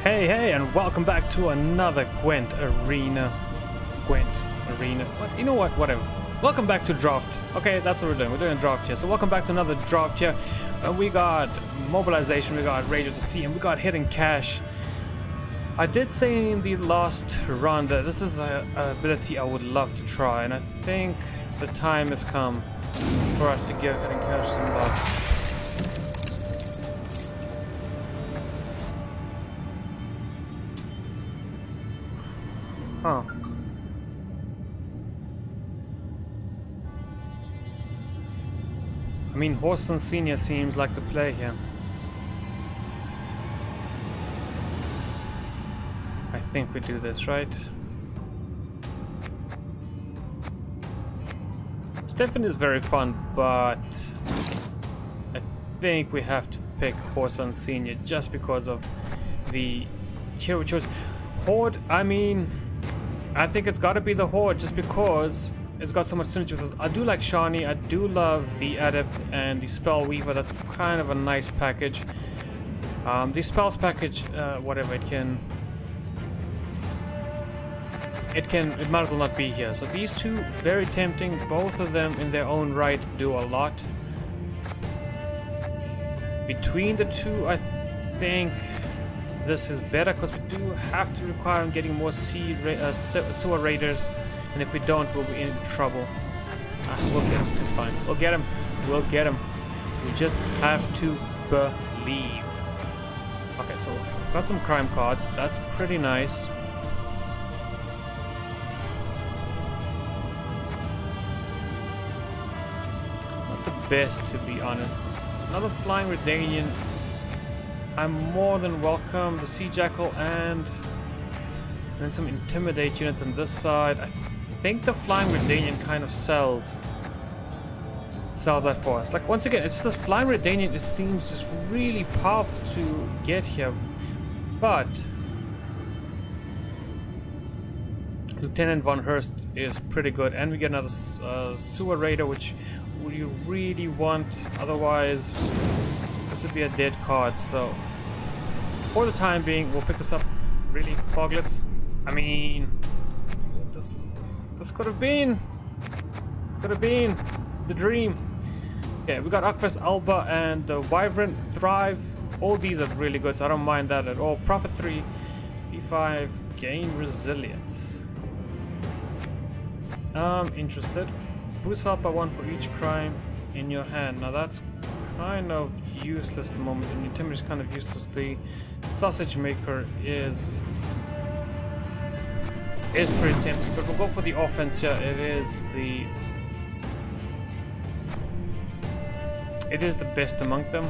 Hey, and welcome back to another Gwent Arena. What? You know what? Whatever. Welcome back to Draft. Okay, that's what we're doing. We're doing a draft here. So welcome back to another draft here. We got mobilization, we got Rage of the Sea, and we got hidden cache. I did say in the last run that this is an ability I would love to try, and I think the time has come for us to give hidden cache some love. Huh. I mean, Horson Senior seems like the play here. I think we do this, right? Stefan is very fun, but I think we have to pick Horson Senior just because of the hero choice. Horde, I mean, I think it's got to be the Horde just because it's got so much synergy with us. I do like Shani, I do love the Adept and the Spell Weaver. That's kind of a nice package. The Spells package, whatever, it might as well not be here. So these two, very tempting. Both of them in their own right do a lot. Between the two, I think this is better because we do have to require on getting more sewer raiders, and if we don't, we'll be in trouble. We'll get him. It's fine. We'll get him. We'll get him. We just have to believe. Okay, so got some crime cards. That's pretty nice. Not the best, to be honest. Another Flying Redanian. I'm more than welcome. The Sea Jackal and then some Intimidate units on this side. I think the Flying Redanian kind of sells that for us. Like, once again, it's just this Flying Redanian, it seems just really powerful to get here. But Lieutenant Von Hurst is pretty good, and we get another Sewer Raider, which we really want. Otherwise, this would be a dead card. So for the time being, we'll pick this up. Really, Foglets? I mean, this could have been the dream. Yeah, we got Akvas Alba and the Wyvern Thrive. All these are really good, so I don't mind that at all. Profit 3, P5, gain resilience. I'm interested. Boost Alpha 1 for each crime in your hand. Now that's kind of useless at the moment, and Intimidate is kind of useless. The Sausage Maker is pretty tempting, but we'll go for the offense here. It is the best among them.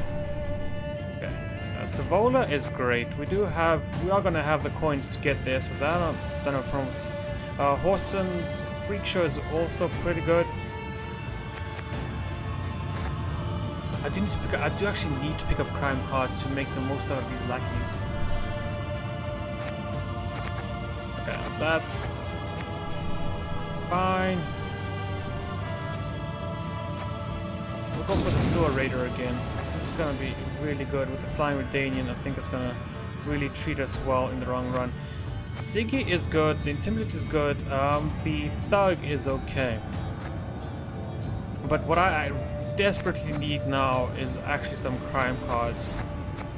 Okay, Savola is great. We are gonna have the coins to get there, so that don't have a problem. Horson's Freak Show is also pretty good. I do actually need to pick up crime cards to make the most out of these lackeys. Okay, that's fine. We'll go for the Sewer Raider again. This is gonna be really good with the Flying Redanian. I think it's gonna really treat us well in the long run. Siggy is good, the Intimidate is good, the Thug is okay. But what I desperately need now is actually some crime cards.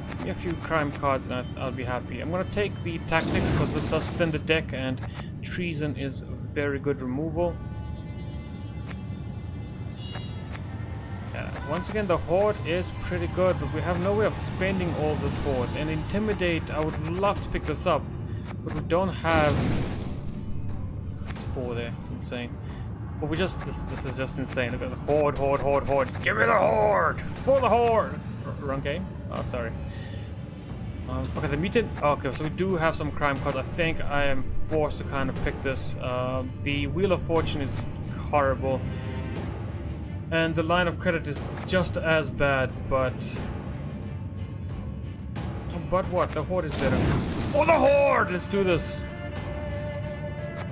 Give me a few crime cards and I'll be happy. I'm gonna take the Tactics because this does thin the deck, and Treason is very good removal. Once again, the Horde is pretty good, but we have no way of spending all this Horde. And Intimidate, I would love to pick this up, but we don't have. It's 4 there. It's insane. But we just this is just insane. Look at the Horde. Just give me the Horde for the Horde. Wrong game. Oh, sorry. Okay, the Mutant. Okay, so we do have some crime cards. I think I am forced to kind of pick this. The Wheel of Fortune is horrible, and the Line of Credit is just as bad. But what? The Horde is better. For the Horde! Let's do this.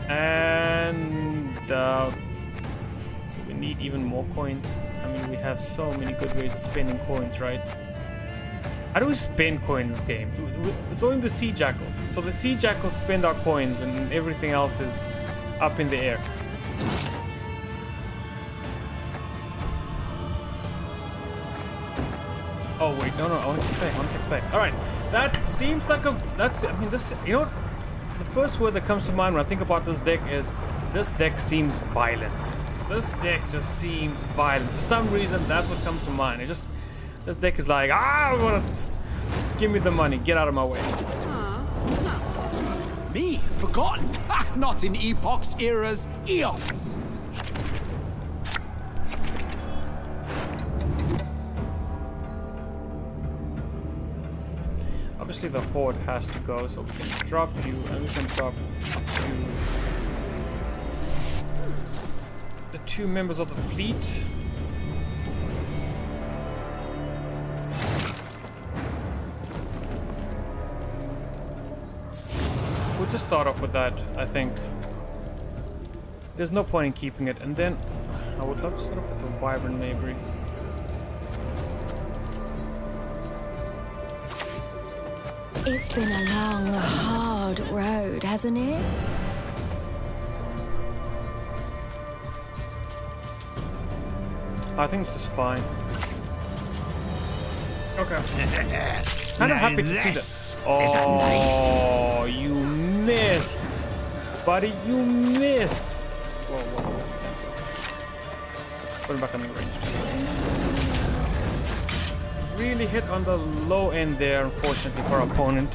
And we need even more coins. I mean, we have so many good ways of spending coins, right? How do we spend coins in this game? It's only the sea jackals. So the sea jackals spend our coins and everything else is up in the air. Oh wait, no, I want to take play. Alright, that seems like a, I mean this, you know what? The first word that comes to mind when I think about this deck is, this deck seems violent. This deck just seems violent. For some reason, that's what comes to mind. This deck is like, I want to, give me the money, get out of my way. Me? Forgotten? Not in epochs, eras, eons. Obviously the horde has to go, so we can drop you and we can drop you. The 2 members of the fleet. We'll just start off with that, I think. There's no point in keeping it, and then I would love to start off with the Wyvern Mayberry. It's been a long, hard road, hasn't it? I think this is fine. Okay. Kind of happy to see that. Oh, you missed, buddy! You missed. Whoa! Cancel. Put him back on the range. Really hit on the low end there, unfortunately for our opponent.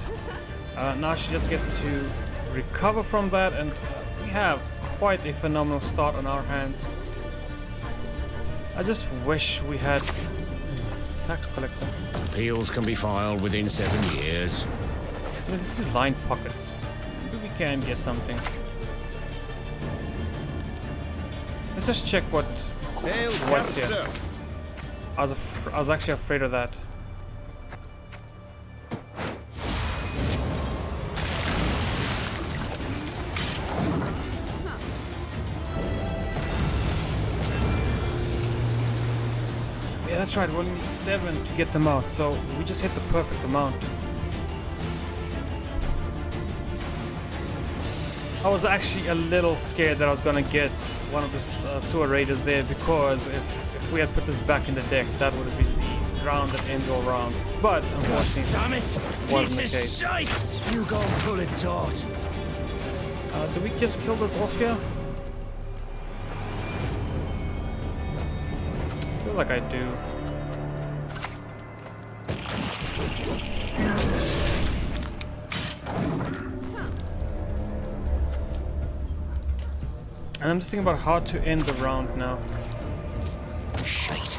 Now she just gets to recover from that, and we have quite a phenomenal start on our hands. I just wish we had tax collector. Appeals can be filed within 7 years. I mean, this is line pockets. Maybe we can get something. Let's just check what's here. I was actually afraid of that. Yeah, that's right. We'll need 7 to get them out, so we just hit the perfect amount. I was actually a little scared that I was gonna get one of the sewer raiders there, because if we had put this back in the deck, that would have been the round that ends all rounds. But unfortunately, Damn it! wasn't the This case. is shite! You go and pull it taut. Do we just kill this off here? I feel like I do. And I'm just thinking about how to end the round now. Shite.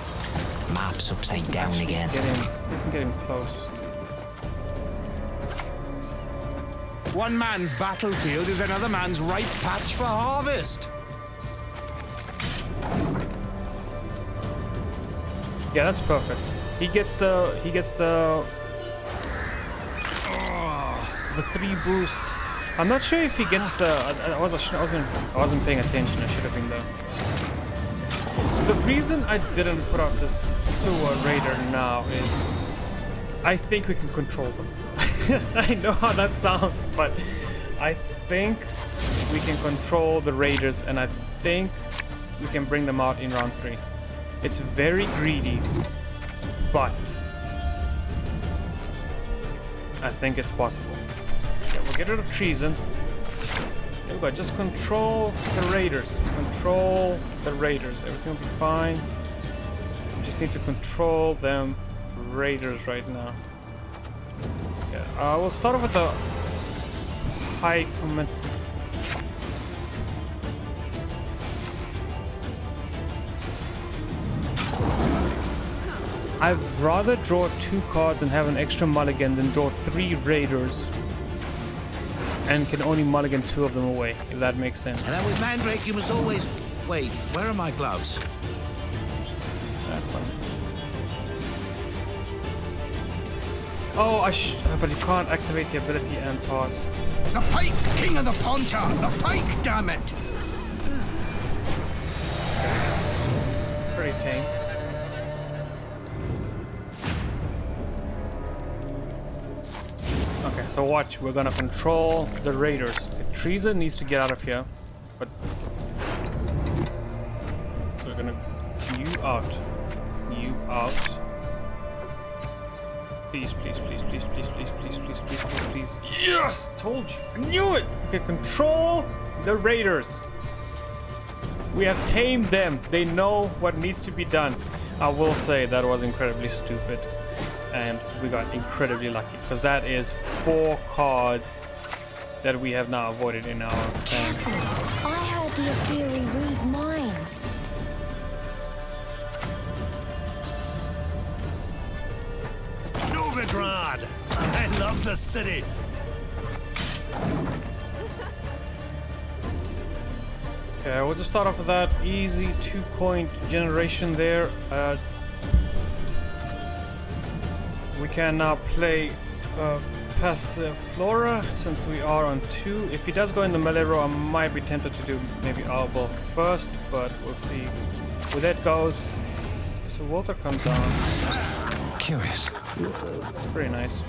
Map's upside down again. Doesn't get him close. One man's battlefield is another man's ripe patch for harvest. Yeah, that's perfect. He gets the 3 boost. I'm not sure if he gets the. I wasn't paying attention. I should have been there. So the reason I didn't put out this sewer raider now is I think we can control them. I know how that sounds, but I think we can control the raiders, and I think we can bring them out in round 3. It's very greedy, but I think it's possible. Okay, we'll get rid of treason. There we go. Just control the raiders. Just control the raiders. Everything will be fine. We just need to control them raiders right now. Okay, we'll start off with the high command. I'd rather draw 2 cards and have an extra mulligan than draw 3 raiders and can only mulligan 2 of them away, if that makes sense. And then with Mandrake, you must always... Wait, where are my gloves? That's fine. Oh, but you can't activate the ability and pass. The pike's king of the poncha! The pike, damn it! Pretty tame. Okay, so watch. We're gonna control the raiders. Teresa needs to get out of here, but we're gonna you out. You out. Please, please, please, please, please, please, please, please, please, please, please. Yes! Told you. I knew it! Okay, control the raiders. We have tamed them. They know what needs to be done. I will say that was incredibly stupid. And we got incredibly lucky. Because that is 4 cards that we have now avoided in our hand. Careful. I heard the Aetheri read minds. Novigrad! I love the city! Okay, we'll just start off with that easy 2-point generation there. We can now play Passiflora since we are on 2. If he does go in the melee row, I might be tempted to do maybe Arbol first, but we'll see where that goes. So Walter comes down. Curious. It's pretty nice.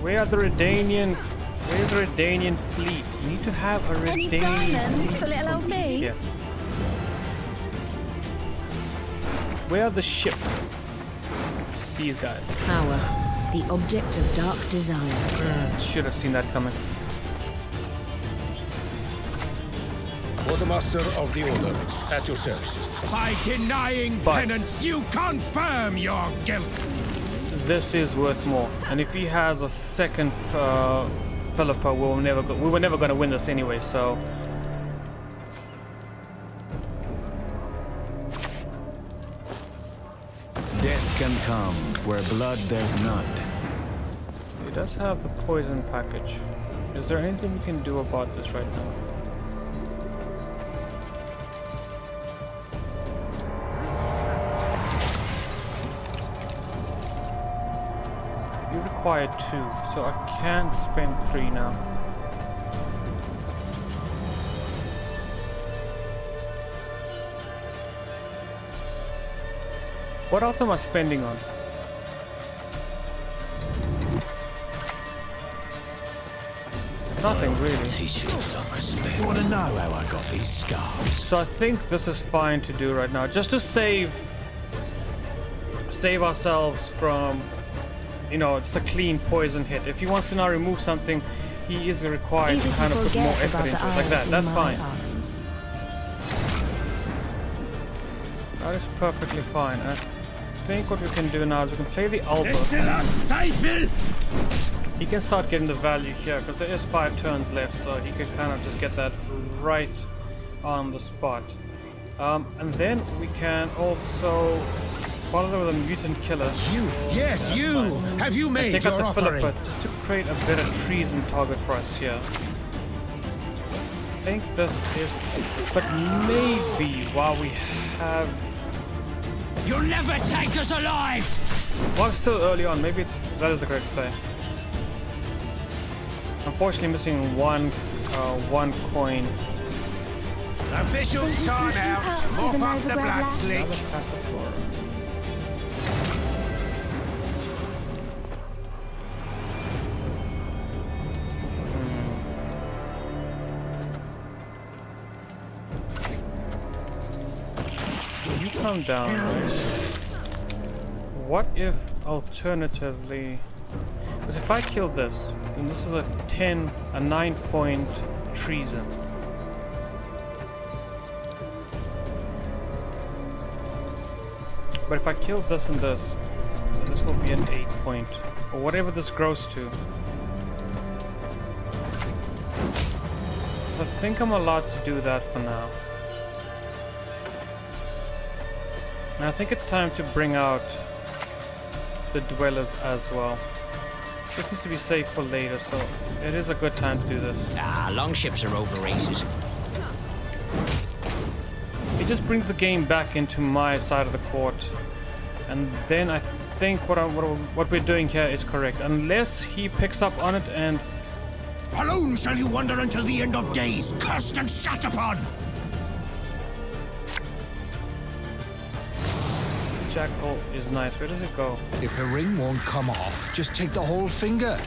Where are the Redanian? Where's the Redanian fleet? We need to have a Any Redanian diamonds for little old me? here. Where are the ships? These guys. Power, the object of dark desire. Should have seen that coming. Quartermaster of the Order, at your service. By denying But- penance, you confirm your guilt. This is worth more. And if he has a second Philippa, we were never going to win this anyway. So Death can come where blood there's none. he does have the poison package. Is there anything we can do about this right now? You require 2, so I can't spend 3 now. What else am I spending on? Nothing really. Teach you some respect. You want to know how I got these scars? So I think this is fine to do right now, just to save ourselves from, you know, it's the clean poison hit. If he wants to now remove something, he is required Easy to to kind of put more forget effort about into the it, like that. eyes That's in my fine. arms. That is perfectly fine. I think what we can do now is we can play the Alba. He can start getting the value here because there is 5 turns left, so he can kind of just get that right on the spot. And then we can also follow with a mutant killer. Yes, you! Have you And made take out your the offering? Philippa just to create a better treason target for us here. I think this is, but maybe while we have, You'll never take us alive! while it's still early on, maybe that is the correct play. Unfortunately, missing one coin. Officials time out. Help with Mop an up the overgrad blood lass. slick. Passiflora. You come down, right? What if alternatively, because if I kill this, then this is a 9-point treason. But if I kill this and this, then this will be an 8-point, or whatever this grows to. I think I'm allowed to do that for now. And I think it's time to bring out the dwellers as well. This needs to be saved for later, so it is a good time to do this. Ah, longships are overrated. It just brings the game back into my side of the court, and then I think what we're doing here is correct, unless he picks up on it and Alone shall you wander until the end of days, cursed and shat upon! jackal is nice. Where does it go? If the ring won't come off, just take the whole finger.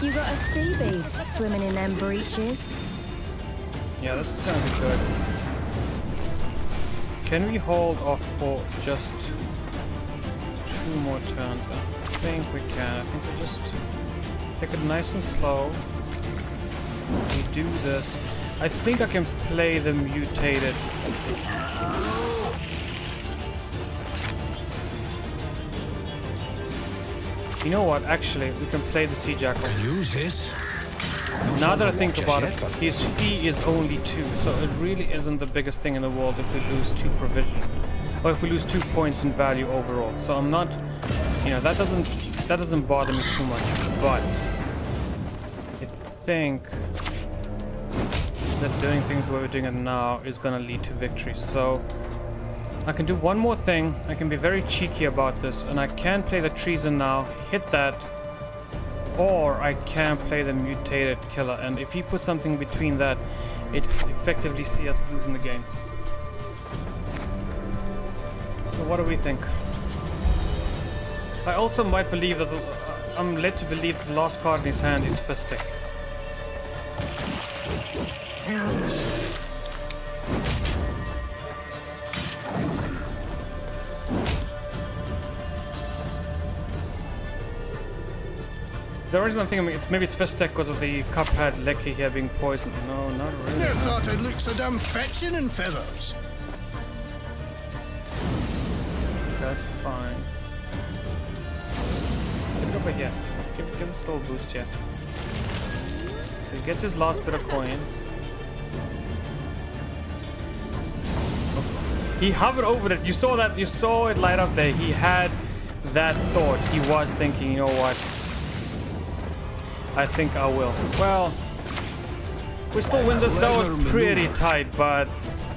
You got a sea beast swimming in them breeches. Yeah, this is gonna be good. Can we hold off for just 2 more turns? I think we can. I think we just take it nice and slow. We do this. I think I can play the mutated. You know what? Actually, we can play the Sea Jackal. Use this. Now that I think about it, his fee is only 2, so it really isn't the biggest thing in the world if we lose 2 provision, or if we lose 2 points in value overall. So I'm not, you know, that doesn't bother me too much. But I think that doing things the way we're doing it now is gonna lead to victory. So I can do one more thing. I can be very cheeky about this, and I can play the treason now, hit that. Or I can play the mutated killer, and if he puts something between that, it effectively sees us losing the game. So what do we think? I also might believe that I'm led to believe that the last card in his hand is Fistic. The reason I'm thinking maybe it's Fistic because of the Cuphead Lecky here being poisoned. No, not really. Never thought I'd look so damn fetching in feathers. That's fine. Get over here. Give the soul boost here. So he gets his last bit of coins. He hovered over it. You saw that. You saw it light up there. He had that thought. He was thinking, you know what? I think I will. Well, we still win this. That was pretty tight, but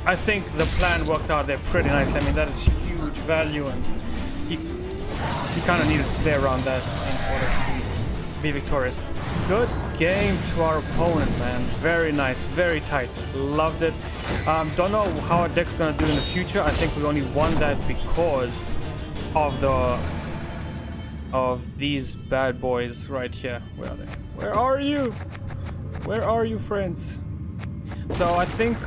I think the plan worked out there pretty nicely. I mean, that is huge value, and he kind of needed to play around that in order to be victorious. Good game to our opponent, man. Very nice, very tight. Loved it. Don't know how our deck's gonna do in the future. I think we only won that because of these bad boys right here. Where are they? Where are you? Where are you, friends? So I think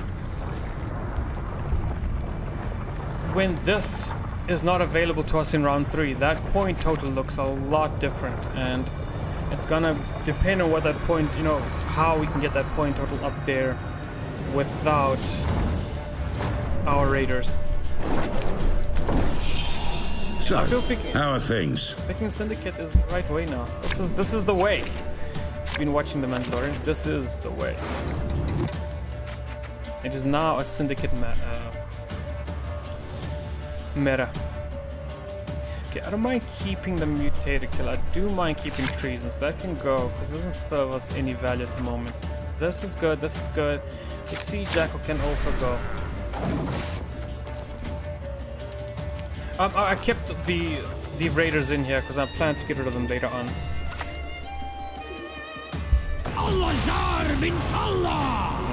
when this is not available to us in round 3, that point total looks a lot different, and it's gonna depend on what that point, you know, how we can get that point total up there without our raiders. So, how are things? Picking Syndicate is the right way now. This is the way. Been watching The Mandalorian. This is the way. It is now a Syndicate meta. Okay, I don't mind keeping the mutated killer. I do mind keeping treasons. That can go because it doesn't serve us any value at the moment. This is good. This is good. The Sea Jackal can also go. I kept the raiders in here because I plan to get rid of them later on.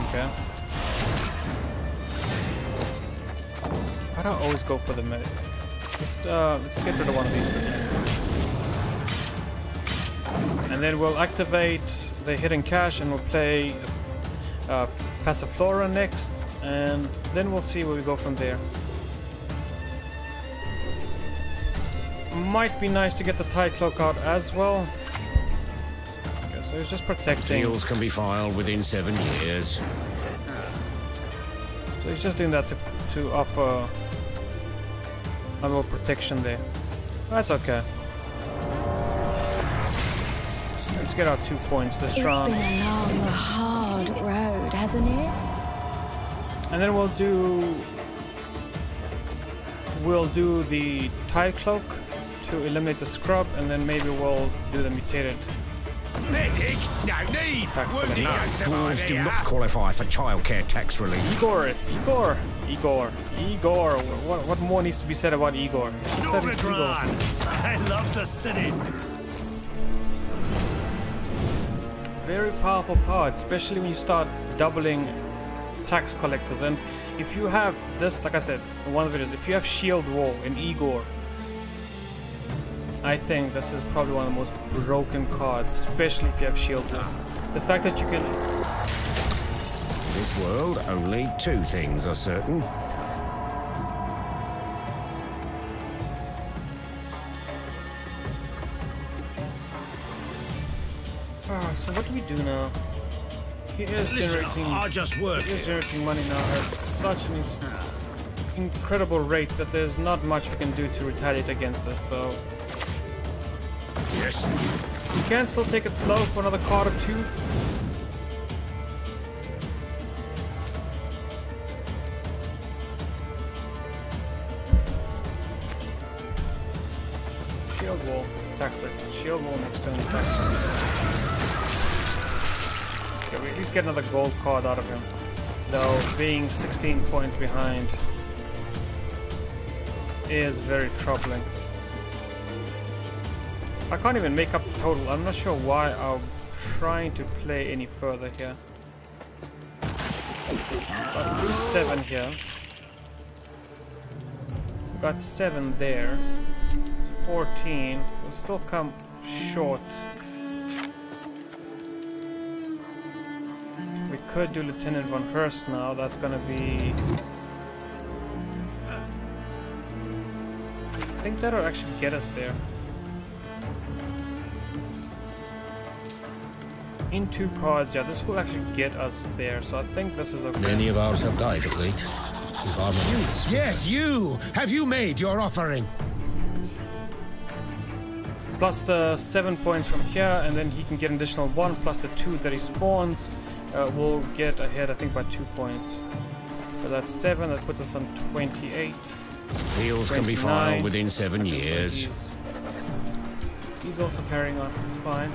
Okay. Why do I always go for the medic? Just let's get rid of one of these quickly. And then we'll activate the hidden cache and we'll play Passiflora next, and then we'll see where we go from there. Might be nice to get the Tide Cloak out as well. Okay, so it's just protecting. Deals can be filed within 7 years. So he's just doing that to offer a little protection there. That's okay. Let's get our 2 points this round. It's been a long, hard road, hasn't it? And then we'll do the Tide Cloak to eliminate the scrub, and then maybe we'll do the mutated. Medic, no need. Fools do not qualify for childcare tax relief. Igor. What more needs to be said about Igor? She said it's Igor. I love the city. Very powerful card, especially when you start doubling tax collectors. And if you have this, like I said in one of the videos, if you have Shield Wall in Igor, I think this is probably one of the most broken cards, especially if you have Shield Wall. The fact that you can... This world, only two things are certain. So what do we do now? He is generating money now at such an incredible rate that there's not much we can do to retaliate against this, so... Yes. We can still take it slow for another card or two. Shield Wall, tax break. Shield Wall next turn, tax break. Okay, we at least get another gold card out of him. Though being 16 points behind is very troubling. I can't even make up the total. I'm not sure why I'm trying to play any further here. But do 7 here. Got 7 there. 14. We'll still come short. We could do Lieutenant von Hurst now. That's gonna be... I think that'll actually get us there. In 2 cards, yeah, this will actually get us there, so I think this is okay. Many of ours have died of late. Yes, you! Have you made your offering? Plus the 7 points from here, and then he can get an additional 1, plus the 2 that he spawns. We'll get ahead, I think, by 2 points. So that's 7, that puts us on 28. Wheels can be filed within 7 years. He's also carrying on, it's fine.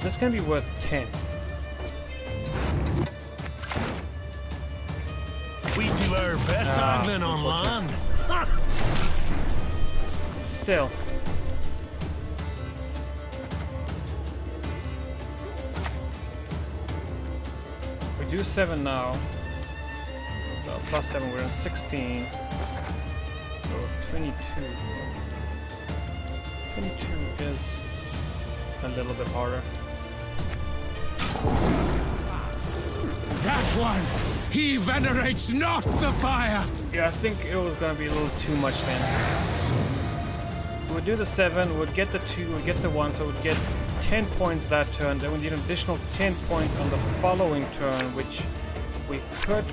This can be worth 10. We do our best angling on land. Still. We do 7 now. So plus 7, we're in 16. So 22. 22 is a little bit harder. That one! He venerates not the fire! Yeah, I think it was gonna be a little too much then. We'll do the 7, we'll get the 2, we'll get the 1, so we'll get 10 points that turn. Then we need an additional 10 points on the following turn, which we could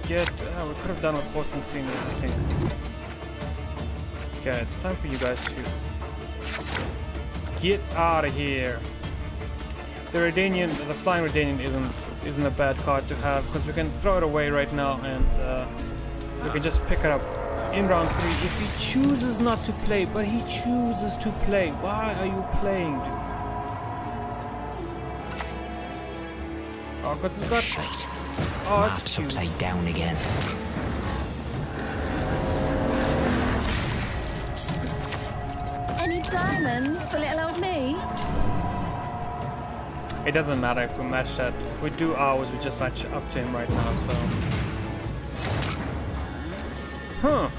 get... we could have done with Force and Senior, I think. Okay, it's time for you guys to get out of here. The Redanian, the Flying Redanian isn't a bad card to have, because we can throw it away right now and we can just pick it up in round 3 if he chooses not to play. But he chooses to play. Why are you playing, dude? Oh, because it's got... Shite. Oh, it's Map's cute. upside down again. Any diamonds for little old me? It doesn't matter if we match that. If we do ours, we just match up to him right now, so... Huh.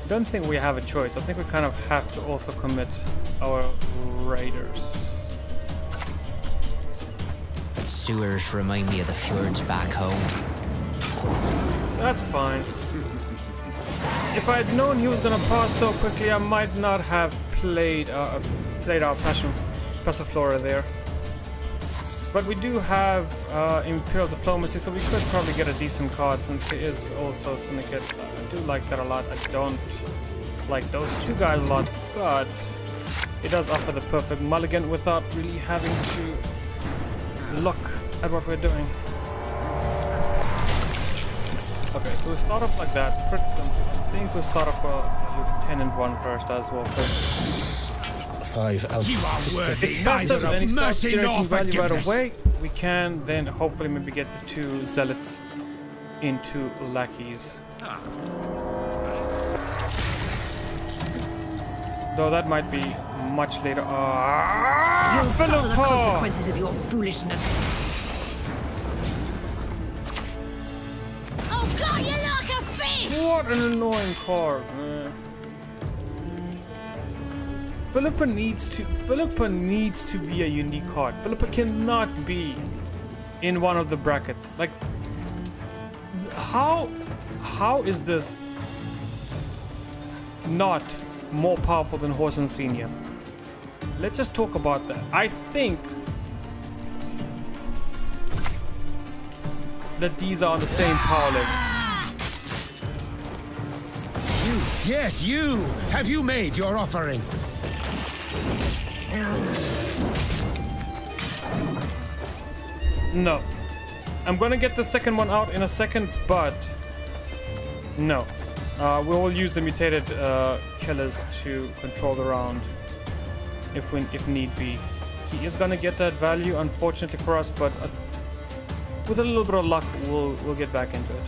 Don't think we have a choice. I think we kind of have to also commit our raiders. Sewers remind me of the fjords back home. That's fine. If I had known he was gonna pass so quickly, I might not have played our Passiflora there. But we do have Imperial Diplomacy, so we could probably get a decent card since it is also Syndicate. I do like that a lot. I don't like those 2 guys a lot, but it does offer the perfect mulligan without really having to look at what we're doing. Okay, so we start off like that. I think we'll start off Lieutenant 1 first as well. 5 out. It's passive and it starts generating value right away. We can then hopefully maybe get the 2 zealots into lackeys. Though that might be much later. You'll suffer the consequences of your foolishness. Oh God, you like a fish! What an annoying card. Philippa needs to be a unique card. Philippa cannot be in one of the brackets. Like, how is this not more powerful than Whoreson Senior? Let's just talk about that. I think that these are on the same power level. You, yes, you! Have you made your offering? No. I'm gonna get the second one out in a second, but no. We will use the mutated killers to control the round if need be. He is gonna get that value, unfortunately for us, but with a little bit of luck, we'll get back into it.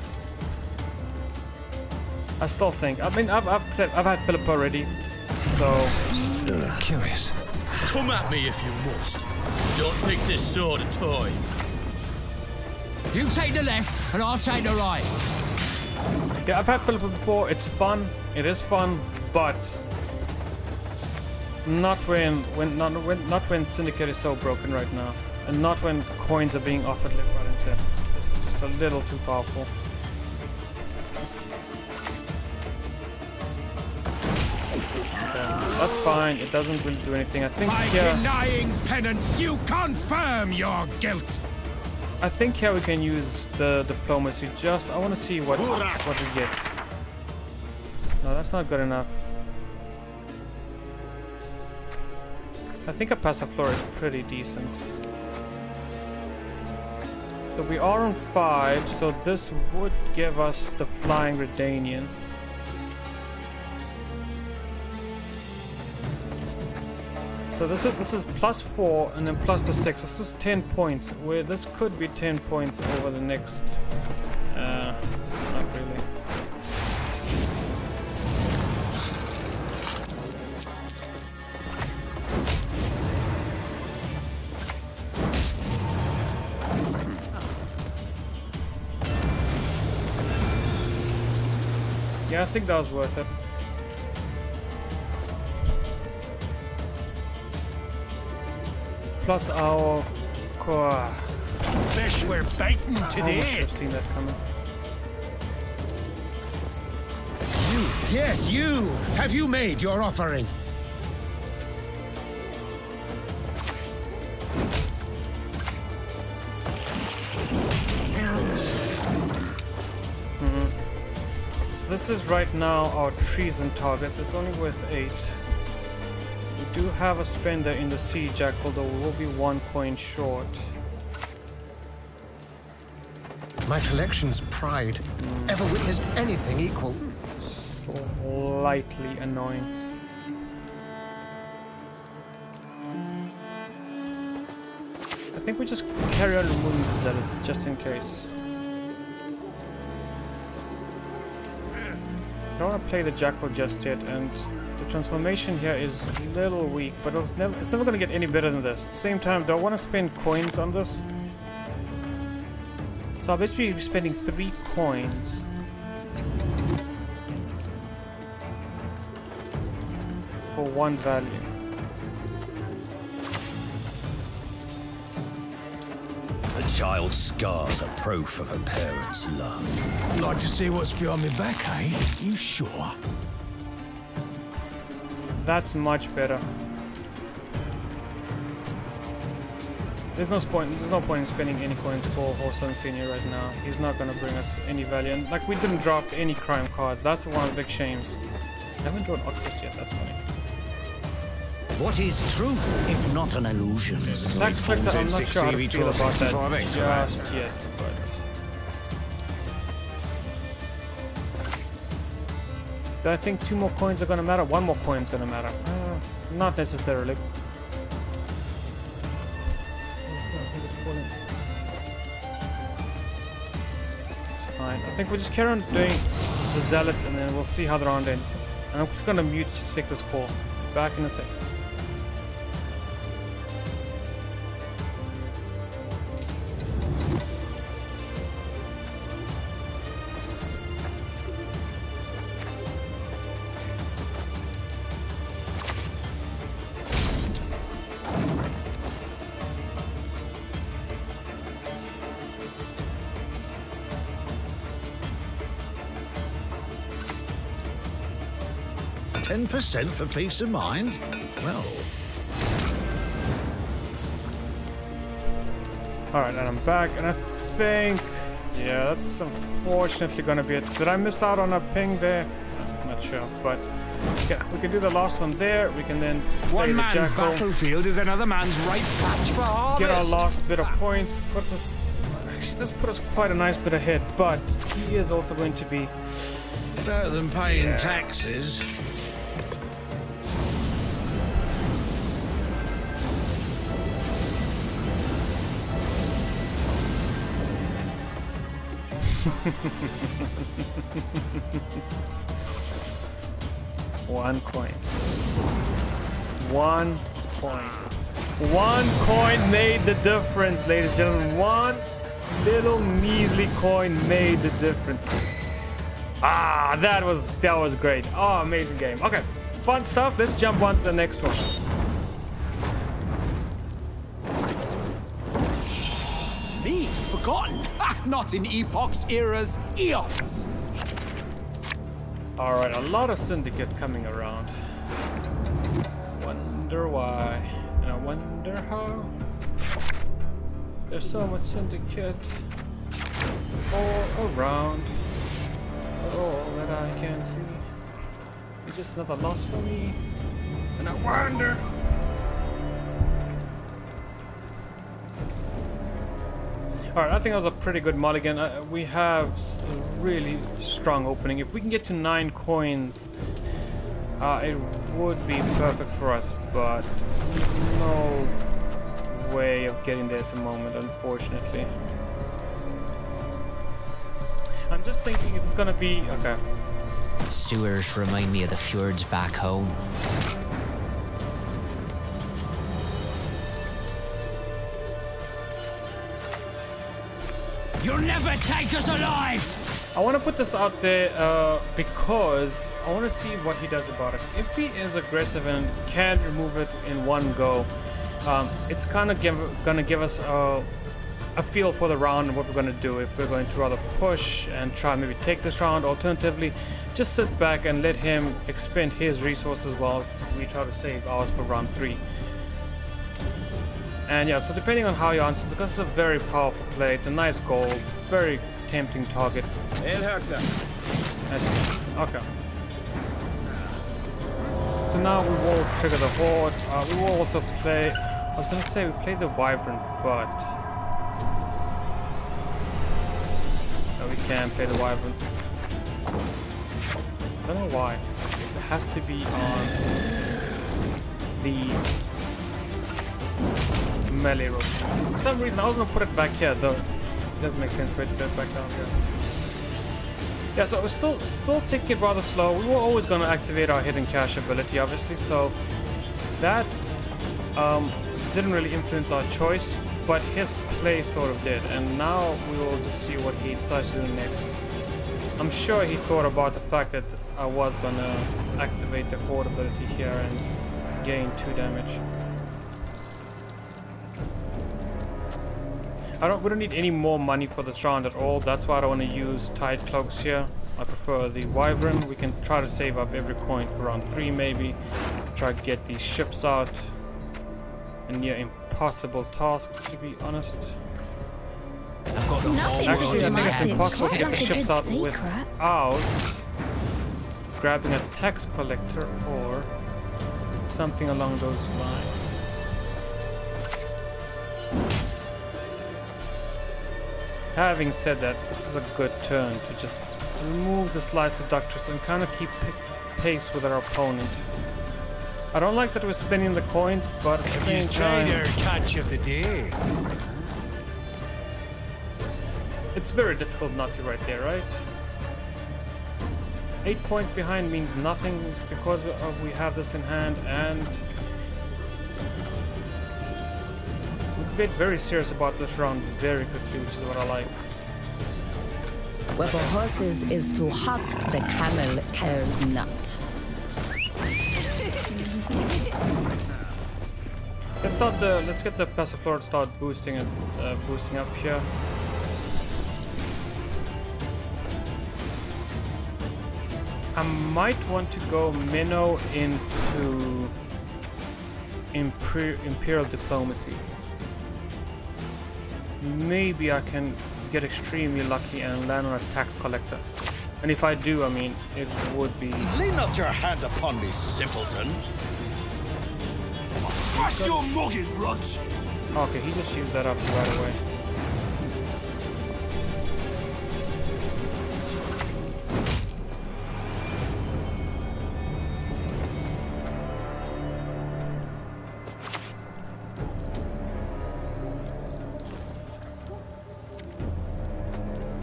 I still think. I mean, I've had Philippa already, so. Curious. Come at me if you must. Don't think this sword a toy. You take the left, and I'll take the right. Yeah, I've had Philippa before. It's fun. It is fun, but not when Syndicate is so broken right now, and not when coins are being offered left, right, and center. This is just a little too powerful. Okay, that's fine. It doesn't really do anything. I think. By denying penance, you confirm your guilt. I think here we can use the diplomacy. I want to see what we get. No, that's not good enough. I think a Passiflora is pretty decent. So we are on 5, so this would give us the Flying Redanian. So this is +4 and then plus the 6. This is 10 points. Where this could be 10 points over the next. Not really. Yeah, I think that was worth it. Plus our core. Fish we're biting today. I should have seen that coming. You, yes, you! Have you made your offering? So this is right now our treason targets. It's only worth 8. We do have a spender in the Sea Jackal, though we will be 1 coin short. My collection's pride. Ever witnessed anything equal? Slightly annoying. I think we just carry on removing the zealots just in case. I don't want to play the Jackal just yet, and the transformation here is a little weak, but it's never going to get any better than this. At the same time, do I want to spend coins on this? So I'll basically be spending 3 coins. For 1 value. The child's scars are proof of her parents' love. Like to see what's behind my back, eh? You sure? That's much better. There's no point in spending any coins for Whoreson Senior right now. He's not gonna bring us any value. And like, we didn't draft any crime cards. That's one of the big shames. I haven't drawn Octopus yet. That's funny. What is truth if not an illusion? Tax Collector, I'm not sure how to feel about that just yet, but... Do I think 2 more coins are gonna matter? 1 more coin is gonna matter. Not necessarily. It's fine. think we'll just carry on doing the zealots and then we'll see how the round ends. And I'm just gonna mute just take this call. Back in a sec. %10 for peace of mind? Well... Alright, and I'm back, and I think... Yeah, that's unfortunately gonna be it. Did I miss out on a ping there? I'm not sure, but... Yeah, we can do the last one there. We can then... One man's battlefield is another man's right patch for harvest. Get our last bit of points. Puts us... Actually, this put us quite a nice bit ahead, but he is also going to be... Better than paying taxes. One coin. 1 coin. 1 coin made the difference, ladies and gentlemen. One little measly coin made the difference. Ah, that was great. Oh, amazing game. Okay, fun stuff. Let's jump on to the next one. Me? Forgotten? Ha! Not in epochs, eras, eons! Alright, a lot of Syndicate coming around. Wonder why. And I wonder how. There's so much Syndicate all around. All that I can see. It's just another loss for me. And I wonder. Alright, I think that was a pretty good mulligan. We have a really strong opening. If we can get to 9 coins, it would be perfect for us, but no way of getting there at the moment, unfortunately. I'm just thinking if it's gonna be... Okay. Sewers remind me of the fjords back home. You'll never take us alive! I want to put this out there because I want to see what he does about it. If he is aggressive and can't remove it in one go, it's kind of gonna give us a feel for the round and what we're going to do. If we're going to rather push and try maybe take this round, alternatively just sit back and let him expend his resources while we try to save ours for round 3. And yeah, so depending on how he answers, because it's a very powerful play, it's a nice goal, very tempting target. It hurts him. I see. Okay. So now we will trigger the Horde. We will also play... I was going to say we play the Wyvern, but... No, we can't play the Wyvern. I don't know why. It has to be on the melee rope. For some reason, I was going to put it back here, though. It doesn't make sense for it to put it back down here. Yeah, so we're still taking it rather slow. We were always going to activate our hidden cache ability, obviously, so that didn't really influence our choice, but his play sort of did, and now we will just see what he decides to do next. I'm sure he thought about the fact that I was going to activate the Horde ability here and gain 2 damage. We don't need any more money for this round at all. That's why I don't want to use Tide Cloaks here. I prefer the Wyvern. We can try to save up every coin for round 3 maybe. Try to get these ships out. A near impossible task, to be honest. I've got the whole Actually, I think it's impossible to get the Like ships out secret. without grabbing a tax collector or something along those lines. Having said that, this is a good turn to just remove the Slice Seductress and kind of keep pace with our opponent. I don't like that we're spending the coins, but at the same time... catch of the day. It's very difficult not to right there, right? 8 points behind means nothing because we have this in hand, and we could get very serious about this round very quickly, which is what I like. Where for horses is too hot, the camel cares not. Let's get the Passiflora start boosting it, boosting up here. I might want to go minnow into Imperial Diplomacy. Maybe I can get extremely lucky and land on a tax collector. And if I do, I mean, it would be... Lay not your hand upon me, simpleton. I'll smash your noggin, Runt! Okay, he just used that up right away.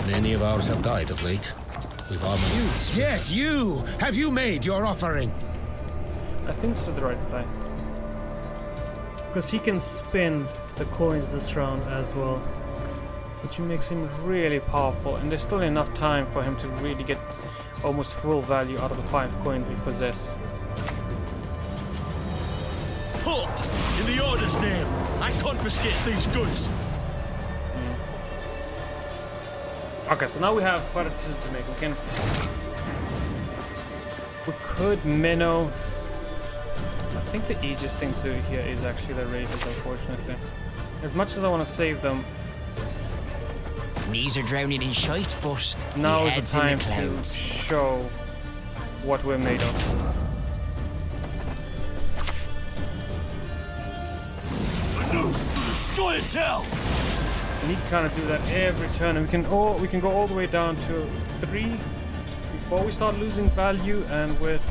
Many of ours have died of late. We've almost... Yes, you! Have you made your offering? I think this is the right play. Because he can spin the coins this round as well, which makes him really powerful, and there's still enough time for him to really get almost full value out of the 5 coins we possess. Halt! In the Order's name, I confiscate these goods. Okay, so now we have quite a decision to make. We could minnow. I think the easiest thing to do here is actually the raiders, unfortunately. As much as I want to save them, Knees are drowning in shite, but now is the time to clouds. show what we're made of. The news for the Scoia'tael! We need to kind of do that every turn, and we can go all the way down to 3 before we start losing value. And with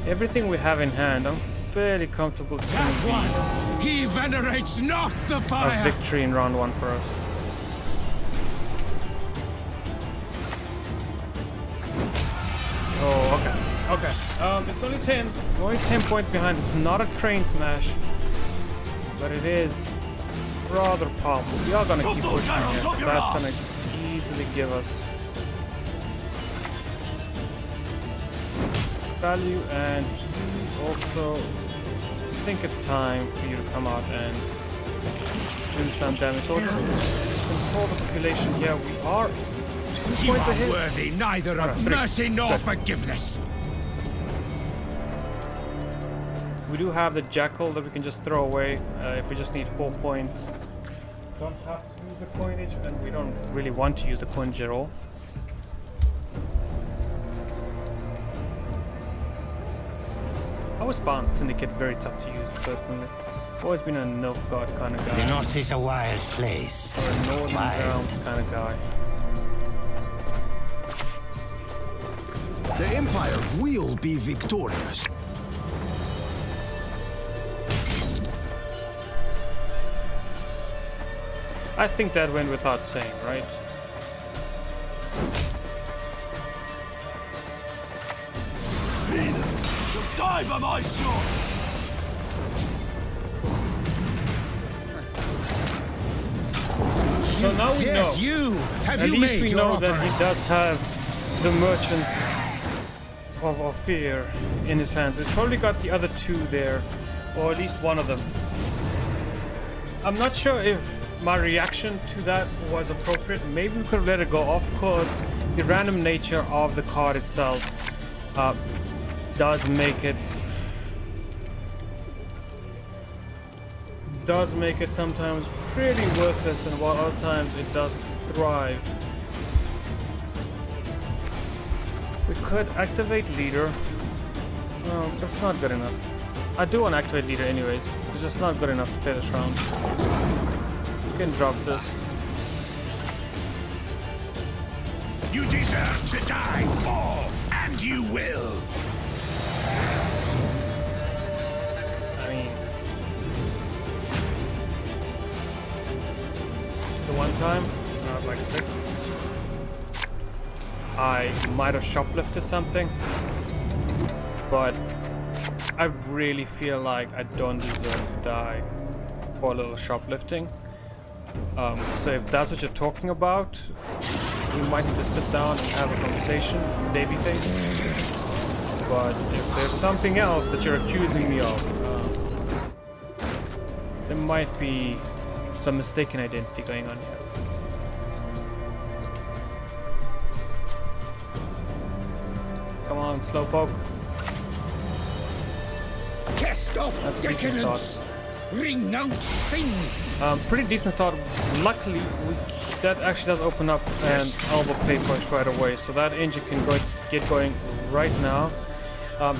everything we have in hand, I'm fairly comfortable. It's going to be He venerates not the a fire! victory in round 1 for us. Oh, okay. It's only 10. We're only 10 points behind. It's not a train smash, but it is rather powerful. We are gonna keep pushing here. That's gonna easily give us value, and also I think it's time for you to come out and do some damage. So let's control the population here. We are 2 You points are ahead. worthy neither of mercy nor forgiveness. We do have the Jackal that we can just throw away if we just need 4 points. Don't have to use the coinage, and we don't really want to use the coinage at all. I always found Syndicate very tough to use personally. I've always been a Nilfgaard kind of guy. The North is a wild place. Or a Northern Realms kind of guy. The Empire will be victorious. I think that went without saying, right? Venus, you'll die by my sword! So now we know. Have At you least made we your know that offering? he does have the Merchant of Fear in his hands. He's probably got the other 2 there, or at least one of them. I'm not sure if my reaction to that was appropriate. Maybe we could have let it go off, because the random nature of the card itself does make it sometimes pretty worthless, and while other times it does thrive. We could activate Leader. No, that's not good enough. I do want to activate Leader anyways. It's just not good enough to play this round. We can drop this. You deserve to die, for, and you will. I mean, the one time, not like 6. I might have shoplifted something, but I really feel like I don't deserve to die for a little shoplifting. So if that's what you're talking about, we might need to sit down and have a conversation, babyface. But if there's something else that you're accusing me of, there might be some mistaken identity going on here. Come on, Slowpoke. Cast off decadence! Renounce sin! Pretty decent start. Luckily, that actually does open up an elbow play push right away, so that engine can get going right now.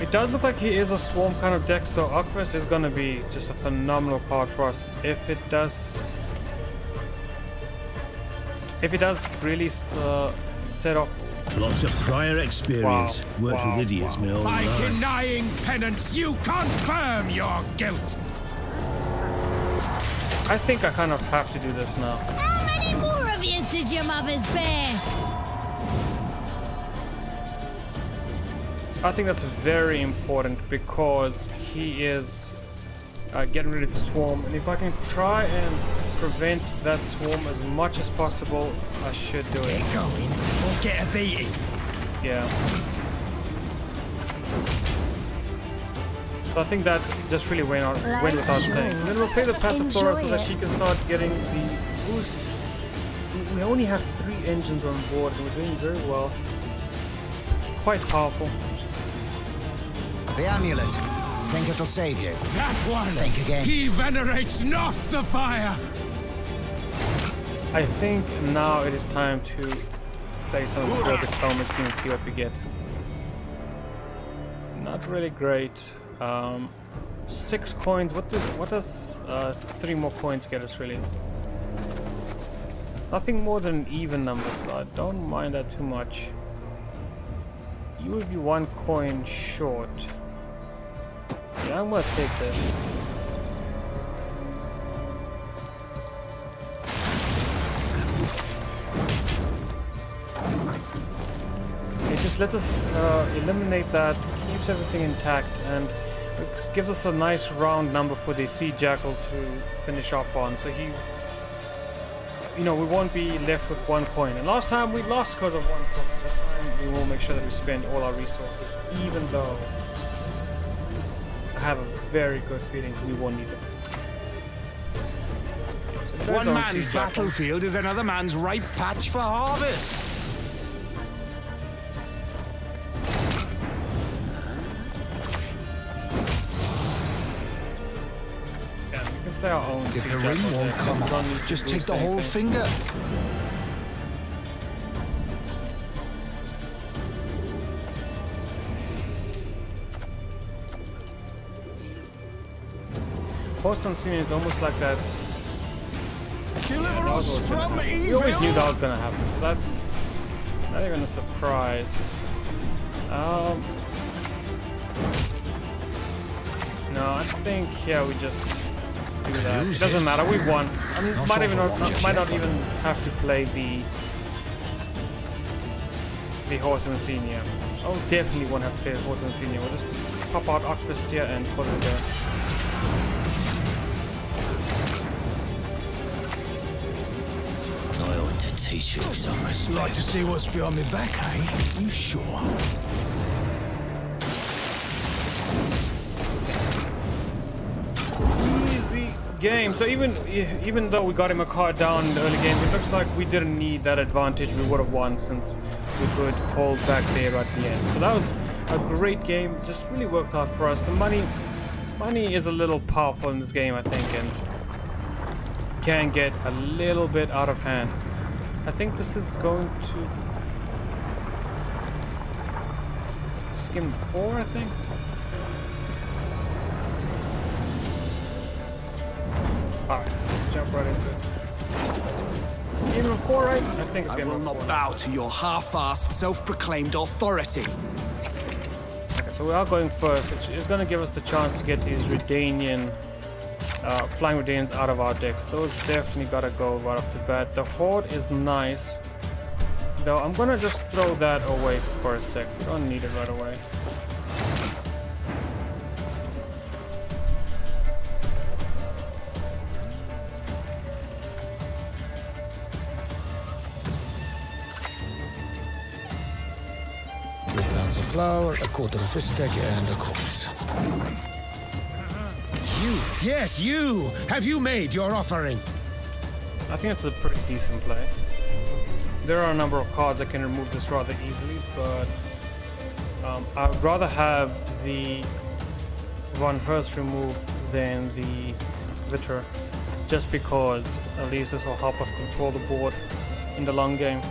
It does look like he is a swarm kind of deck, so Arcturus is going to be just a phenomenal card for us if it does really set off. Lots of prior experience. Worked with idiots my whole By life. denying penance, you confirm your guilt. I think I kind of have to do this now. How many more of you did your mothers bear? I think that's very important because he is getting ready to swarm, and if I can try and prevent that swarm as much as possible, I should do it. Get going or get a beating. Yeah. So I think that just really went without saying. And then we'll play the Passiflora so that she can start getting the boost. We only have 3 engines on board and we're doing very well. Quite powerful. The amulet. Think it'll save you? That one! Think again. He venerates not the fire! I think now it is time to play some of the diplomacy and see what we get. Not really great. 6 coins. What does 3 more coins get us really? Nothing more than an even number, so I don't mind that too much. You would be 1 coin short. Yeah, I'm gonna take this. It just lets us eliminate that, keeps everything intact, and it gives us a nice round number for the Sea Jackal to finish off on. So he, you know, we won't be left with 1 coin. And last time we lost because of 1 coin. This time we will make sure that we spend all our resources, even though I have a very good feeling we won't need them. So one man's battlefield is another man's ripe patch for harvest. Yeah, we can play our own. If the ring won't come off, just take the whole finger. Horse Unseen is almost like that. Deliver us from evil! We always knew that was gonna happen, so that's not even a surprise. No, I think we just do that. It doesn't matter. We won. I might not even have to play the Horse Unseen here. Oh, definitely won't have to play the Horse Unseen here. We'll just pop out Arcfist here and put it there. Teach you some respect. Like to see what's behind my back, eh? You sure? Easy game. So even though we got him a card down in the early game, it looks like we didn't need that advantage. We would have won since we could hold back there at the end. So that was a great game. Just really worked out for us. The money is a little powerful in this game, I think, and can get a little bit out of hand. I think this is going to skim 4, I think. Alright, let's jump right into it. Skim 4, right? I think it's game 4. I will not bow to your half-assed, self-proclaimed authority. Okay, so we are going first, which is going to give us the chance to get these Redanian Flying Redanians out of our decks. Those definitely gotta go right off the bat. The Horde is nice. though. I'm gonna just throw that away for a sec. Don't need it right away. Of flour, a quarter of fish steak, and a corpse. You! Yes, you! Have you made your offering? I think it's a pretty decent play. There are a number of cards that can remove this rather easily, but I'd rather have the Von Hurst removed than the Vitter, just because at least this will help us control the board in the long game.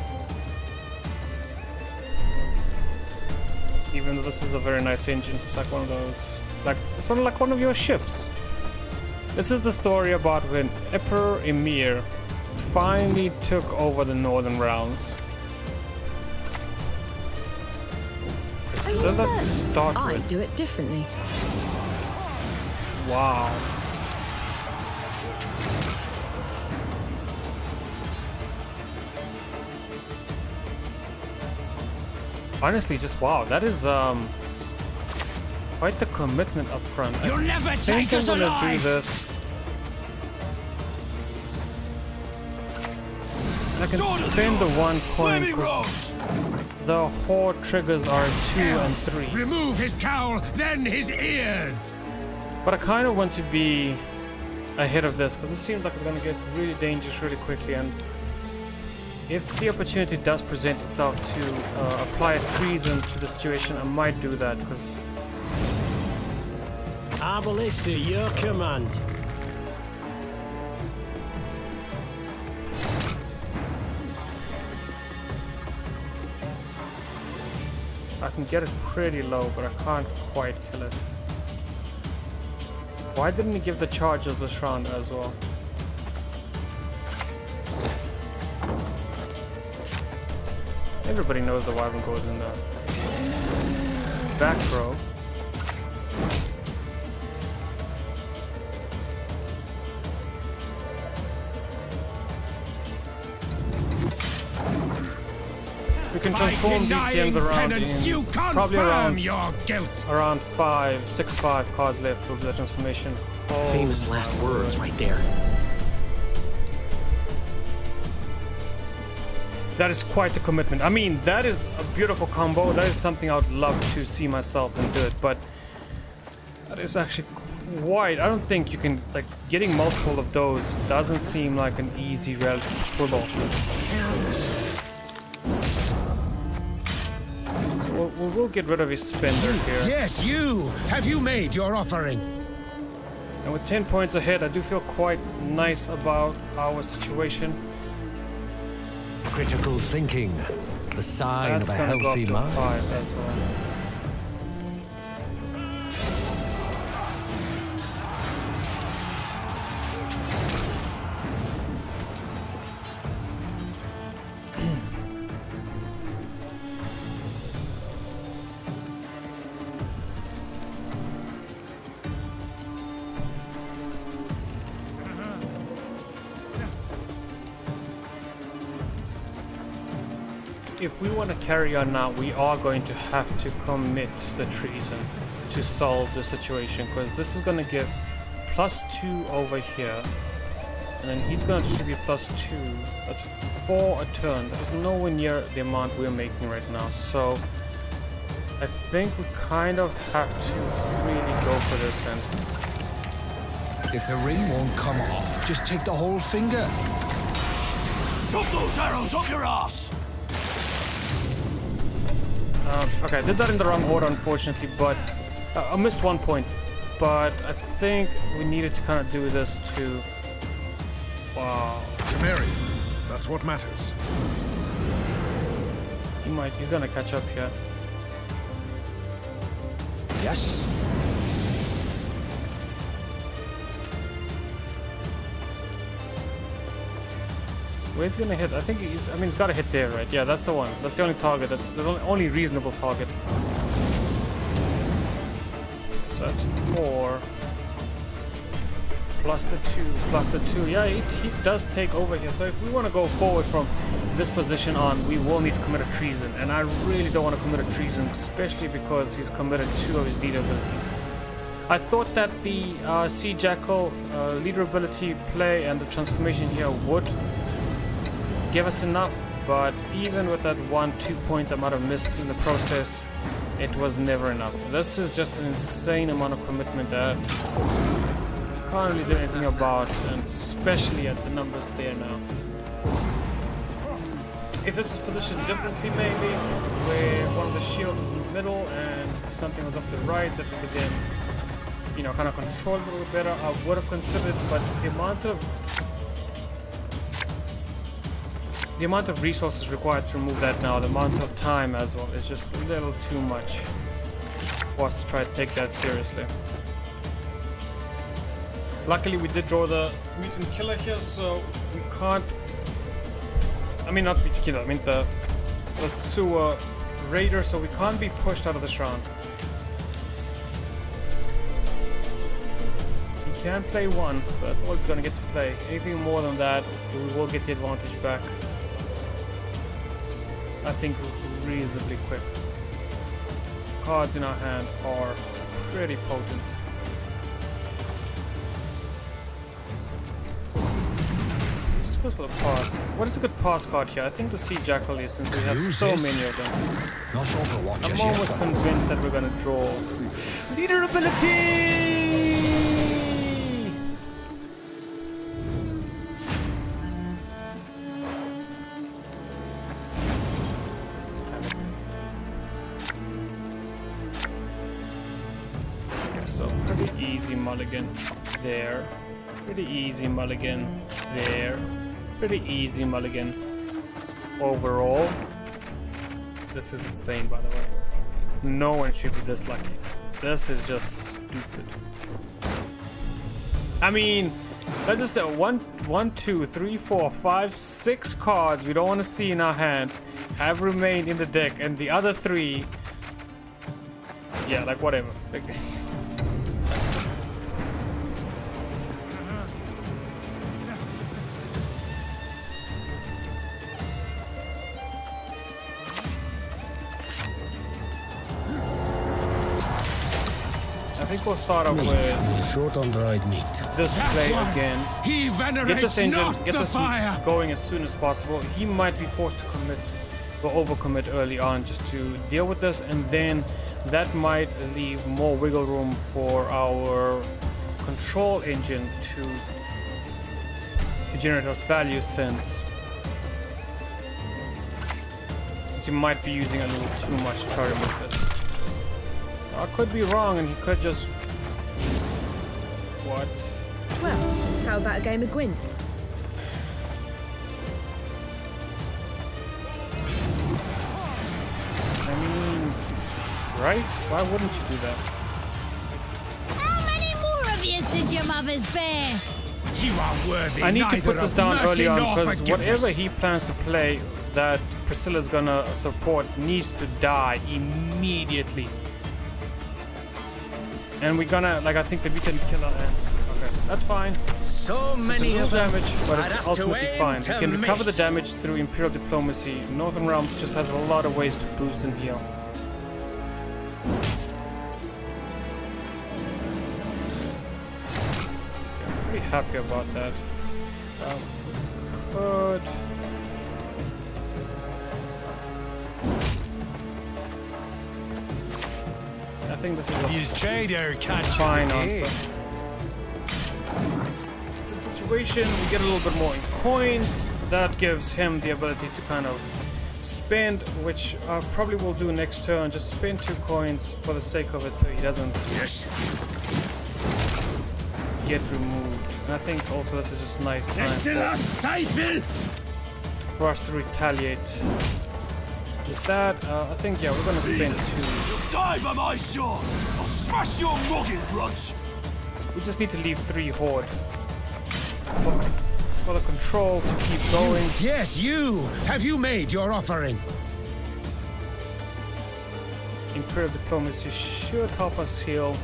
Even though this is a very nice engine, it's like one of those. It's sort of like one of your ships. This is the story about when Emperor Emir finally took over the Northern Realms. Priscilla to start with. I'd do it differently. Wow. Honestly, just wow, that is quite the commitment up front. You'll never take us I'm gonna alive. do this. I can spend the 1 coin because the horde triggers are 2 and 3. Remove his cowl, then his ears! But I kind of want to be ahead of this because it seems like it's gonna get really dangerous really quickly, and if the opportunity does present itself to apply a treason to the situation, I might do that, because... Arbalest to your command. I can get it pretty low, but I can't quite kill it. Why didn't he give the charges this round as well? Everybody knows the Wyvern goes in the back row. We can transform these games around in probably around 5 cards left of the transformation. Oh, Famous last words right there. That is quite a commitment. I mean, that is a beautiful combo. That is something I would love to see myself and do it, but that is actually quite... I don't think you can... like, getting multiple of those doesn't seem like an easy reality to pull off. So we'll get rid of his spender here. Yes, you! Have you made your offering? And with 10 points ahead, I do feel quite nice about our situation. Critical thinking, the sign of a healthy mind. 5 as well. If we want to carry on now, we are going to have to commit the treason to solve the situation, because this is going to give +2 over here, and then he's going to distribute +2. That's 4 a turn. That is nowhere near the amount we're making right now, so I think we kind of have to really go for this. And if the ring won't come off, just take the whole finger. Shove those arrows up your ass! Okay, I did that in the wrong order, unfortunately, but I missed 1 point. But I think we needed to kind of do this to... Wow. Temeri, that's what matters. He's gonna catch up here. Yes. Where's he gonna hit? I think he's got to hit there, right? Yeah, that's the one. That's the only target. That's the only reasonable target. So that's 4 plus the 2. Yeah, he does take over here. So if we want to go forward from this position on, we will need to commit a treason. And I really don't want to commit a treason, especially because he's committed 2 of his leader abilities. I thought that the Sea Jackal leader ability play and the transformation here would give us enough, but even with that 1-2 points I might have missed in the process, it was never enough. This is just an insane amount of commitment that you can't really do anything about, and especially at the numbers there now. If this was positioned differently, maybe, where one of the shields is in the middle and something was off the right that we could then, you know, kind of control a little bit better, I would have considered, but the amount of resources required to remove that now, the amount of time as well, is just a little too much for us to try to take that seriously. Luckily we did draw the mutant killer here, so we can't, I mean not mutant killer, I mean the sewer raider, so we can't be pushed out of this round. He can play 1, but that's all he's gonna get to play. Anything more than that, we will get the advantage back. I think reasonably quick. Cards in our hand are pretty potent. Just goes for the pass. What is a good pass card here? I think the Sea Jackal is, since we have so many of them. Not sure for what. I'm almost convinced that we're gonna draw leader ability. Mulligan there, pretty easy mulligan there, pretty easy mulligan. Overall, this is insane, by the way. No one should be this lucky. This is just stupid. I mean, let's just say 1, 2, 3, 4, 5, 6 cards we don't want to see in our hand have remained in the deck, and the other 3, yeah, like whatever. I think we'll start off with short on dried meat. This play again. He venerates get this engine, not get the this fire. Going as soon as possible. He might be forced to commit or overcommit early on just to deal with this, and then that might leave more wiggle room for our control engine to generate those values, since he might be using a little too much to try to remove this. I could be wrong, and he could just... What? Well, how about a game of Gwent? I mean, right? Why wouldn't you do that? How many more of you did your mothers bear? You are worthy. I need to put this down early on, because forgiveness. whatever he plans to play that Priscilla's gonna support needs to die immediately. And we're gonna, like, I think the mutant killer, and okay, that's fine. So many of damage, but I'd it's have ultimately to fine. aim We to can recover the miss. damage through Imperial Diplomacy. Northern Realms just has a lot of ways to boost and heal. I'm pretty happy about that. But I think this is a fine answer. The situation, we get a little bit more in coins. That gives him the ability to kind of spend, which I probably will do next turn. Just spend 2 coins for the sake of it, so he doesn't get removed. And I think also this is just nice time for us to retaliate. With that, I think, yeah, we're gonna spend 2. You'll die by my sword! I'll smash your noggin, Brunch! We just need to leave 3 horde for the control to keep going. Yes, you! Have you made your offering? Imperial Diplomacy should help us heal.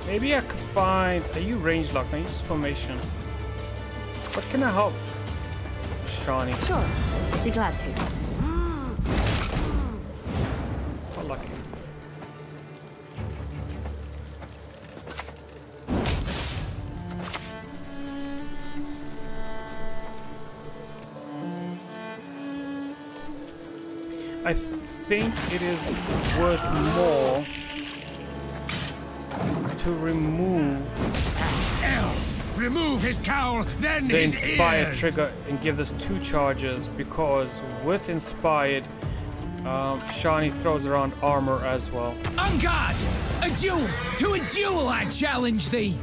Maybe I could find... Are you range locked? I use formation. What can I help Shani? Sure. Be glad to. Oh, lucky. I think it is worth more to remove his cowl, then the his inspired ears. trigger and give this 2 charges, because with inspired, Shani throws around armor as well. On guard! A duel! To a duel I challenge thee!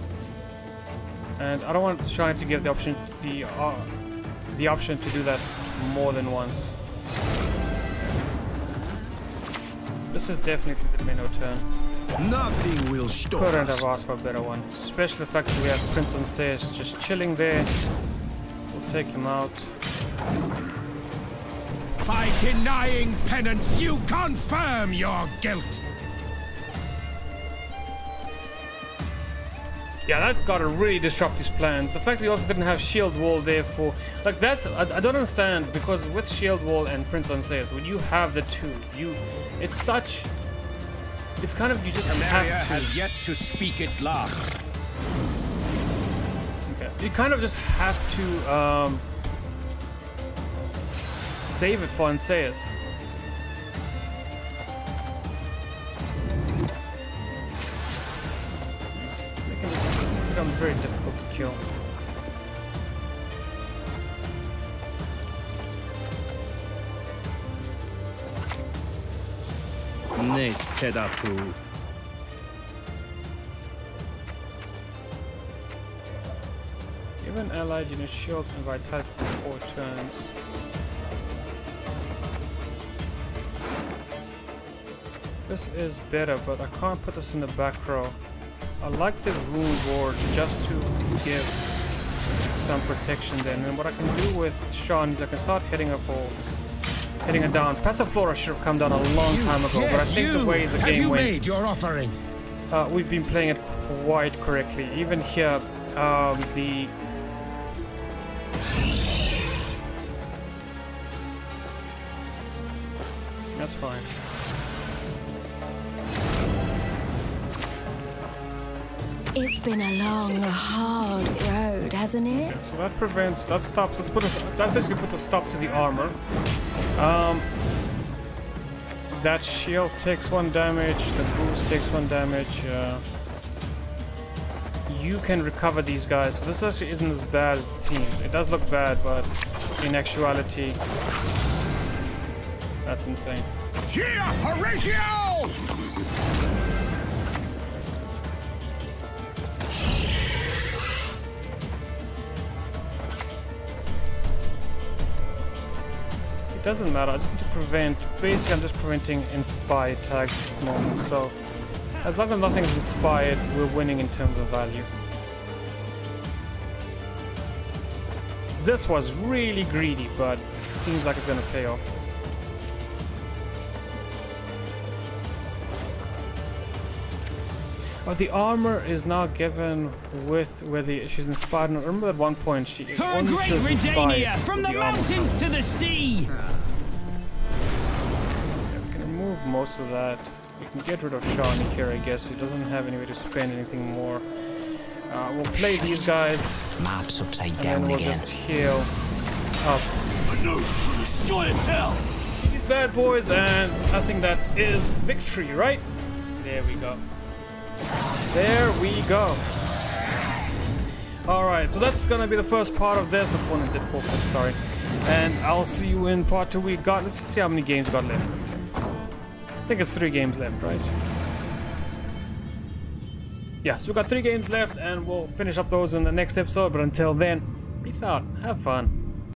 And I don't want Shani to give the option to do that more than once. This is definitely the Minnow turn. Nothing will stop Couldn't us. have asked for a better one. Especially the fact that we have Prince Ancaeus just chilling there. We'll take him out. By denying penance, you confirm your guilt. Yeah, that gotta really disrupt his plans. The fact that he also didn't have shield wall there for... Like, that's... I don't understand, because with shield wall and Prince Ancaeus, when you have the 2, it's such... It's kind of... You just Teleria have to... has yet to speak its last. Okay. You kind of just have to, save it for Ancaeus. Becomes very difficult to kill. Even allied unit shield and vitality for 4 turns. This is better, but I can't put this in the back row. I like the rune ward just to give some protection then. And what I can do with Sean is I can start hitting her down. Passiflora should have come down a long time ago, but I think the way the game went... made your offering? We've been playing it quite correctly. Even here, the... That's fine. It's been a long, hard road, hasn't it? Okay, so that prevents, that stops, that basically puts a stop to the armor. That shield takes 1 damage, the boost takes 1 damage. You can recover these guys, so this actually isn't as bad as it seems. It does look bad, but in actuality, that's insane. Gia Horatio! It doesn't matter, I just need to prevent, basically I'm just preventing inspired tags at this moment, so as long as nothing's inspired, we're winning in terms of value. This was really greedy, but seems like it's gonna pay off. Oh, the armor is now given with where she's inspired. I remember at one point she For a great Redania, from the mountains to the sea! Yeah, we can remove most of that. We can get rid of Shani here, I guess. He doesn't have any way to spend anything more. We'll play these guys. Map's upside and down then we'll again. just heal up A note for the Scoia'tael! these bad boys, and I think that is victory, right? There we go. There we go. Alright, so that's gonna be the first part of this. Opponent did forfeit, sorry. And I'll see you in part 2. Let's see how many games we got left. I think it's 3 games left, right? Yeah, so we got 3 games left, and we'll finish up those in the next episode. But until then, peace out. Have fun.